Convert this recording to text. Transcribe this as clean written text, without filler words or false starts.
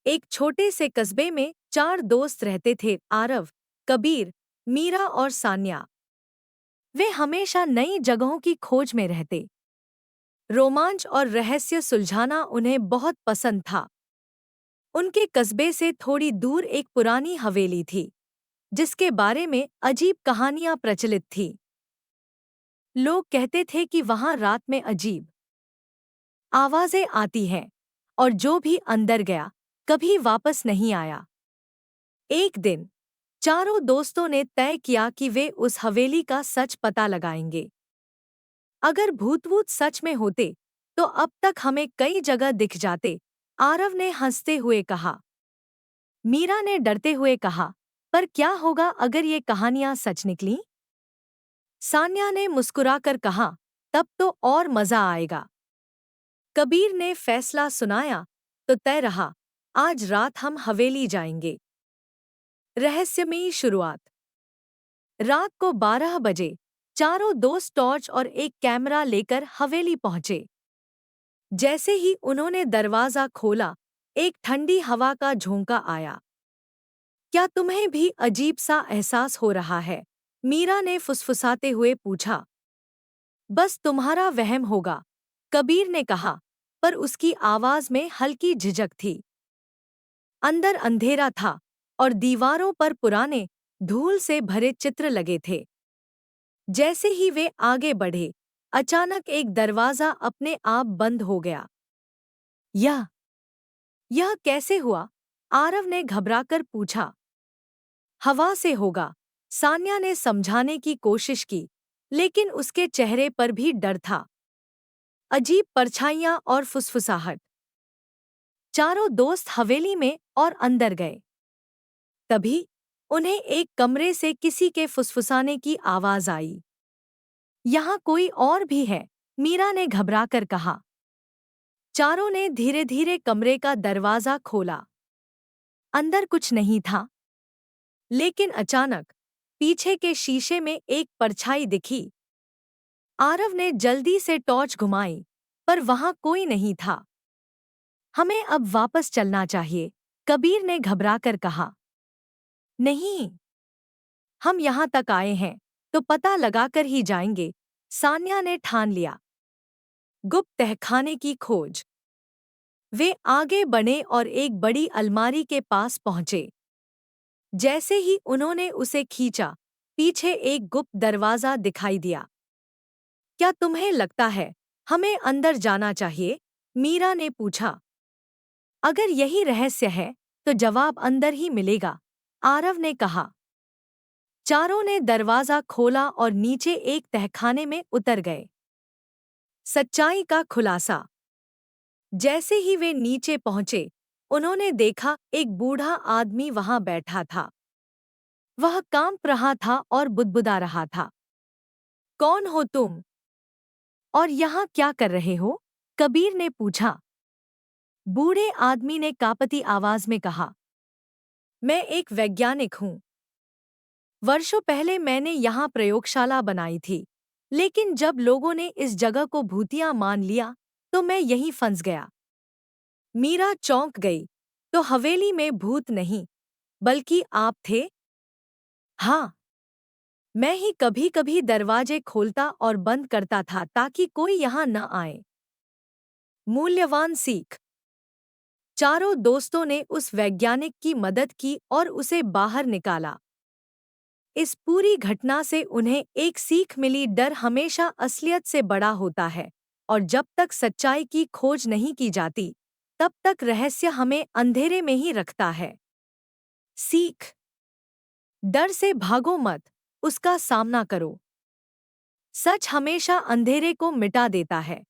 एक छोटे से कस्बे में 4 दोस्त रहते थे, आरव, कबीर, मीरा और सान्या। वे हमेशा नई जगहों की खोज में रहते। रोमांच और रहस्य सुलझाना उन्हें बहुत पसंद था। उनके कस्बे से थोड़ी दूर एक पुरानी हवेली थी, जिसके बारे में अजीब कहानियां प्रचलित थीं। लोग कहते थे कि वहां रात में अजीब आवाजें आती हैं, और जो भी अंदर गया कभी वापस नहीं आया। एक दिन 4 दोस्तों ने तय किया कि वे उस हवेली का सच पता लगाएंगे। अगर भूत-वूत सच में होते, तो अब तक हमें कई जगह दिख जाते, आरव ने हंसते हुए कहा। मीरा ने डरते हुए कहा, पर क्या होगा अगर ये कहानियां सच निकलीं? सान्या ने मुस्कुराकर कहा, तब तो और मजा आएगा। कबीर ने फैसला सुनाया, तो तय रहा, आज रात हम हवेली जाएंगे। रहस्यमयी शुरुआत। रात को 12 बजे 4 दोस्त टॉर्च और एक कैमरा लेकर हवेली पहुंचे। जैसे ही उन्होंने दरवाजा खोला, एक ठंडी हवा का झोंका आया। क्या तुम्हें भी अजीब सा एहसास हो रहा है? मीरा ने फुसफुसाते हुए पूछा। बस तुम्हारा वहम होगा, कबीर ने कहा, पर उसकी आवाज में हल्की झिझक थी। अंदर अंधेरा था और दीवारों पर पुराने, धूल से भरे चित्र लगे थे। जैसे ही वे आगे बढ़े, अचानक एक दरवाजा अपने आप बंद हो गया। यह यह कैसे हुआ? आरव ने घबराकर पूछा। हवा से होगा, सान्या ने समझाने की कोशिश की, लेकिन उसके चेहरे पर भी डर था। अजीब परछाइयां और फुसफुसाहट। 4 दोस्त हवेली में और अंदर गए। तभी उन्हें एक कमरे से किसी के फुसफुसाने की आवाज आई। यहाँ कोई और भी है, मीरा ने घबराकर कहा। चारों ने धीरे धीरे कमरे का दरवाजा खोला। अंदर कुछ नहीं था, लेकिन अचानक पीछे के शीशे में एक परछाई दिखी। आरव ने जल्दी से टॉर्च घुमाई, पर वहां कोई नहीं था। हमें अब वापस चलना चाहिए, कबीर ने घबराकर कहा। नहीं, हम यहाँ तक आए हैं, तो पता लगाकर ही जाएंगे, सान्या ने ठान लिया। गुप्त तहखाने की खोज। वे आगे बढ़े और एक बड़ी अलमारी के पास पहुंचे। जैसे ही उन्होंने उसे खींचा, पीछे एक गुप्त दरवाजा दिखाई दिया। क्या तुम्हें लगता है हमें अंदर जाना चाहिए? मीरा ने पूछा। अगर यही रहस्य है, तो जवाब अंदर ही मिलेगा, आरव ने कहा। चारों ने दरवाजा खोला और नीचे एक तहखाने में उतर गए। सच्चाई का खुलासा। जैसे ही वे नीचे पहुंचे, उन्होंने देखा एक बूढ़ा आदमी वहां बैठा था। वह कांप रहा था और बुदबुदा रहा था। कौन हो तुम? और यहाँ क्या कर रहे हो? कबीर ने पूछा। बूढ़े आदमी ने कांपती आवाज में कहा। मैं एक वैज्ञानिक हूँ। वर्षों पहले मैंने यहाँ प्रयोगशाला बनाई थी, लेकिन जब लोगों ने इस जगह को भूतिया मान लिया, तो मैं यहीं फंस गया। मीरा चौंक गई। तो हवेली में भूत नहीं, बल्कि आप थे? हाँ, मैं ही कभी कभी दरवाजे खोलता और बंद करता था ताकि कोई यहाँ न आए। मूल्यवान सीख। चारों दोस्तों ने उस वैज्ञानिक की मदद की और उसे बाहर निकाला। इस पूरी घटना से उन्हें एक सीख मिली, डर हमेशा असलियत से बड़ा होता है, और जब तक सच्चाई की खोज नहीं की जाती, तब तक रहस्य हमें अंधेरे में ही रखता है। सीख। डर से भागो मत, उसका सामना करो। सच हमेशा अंधेरे को मिटा देता है।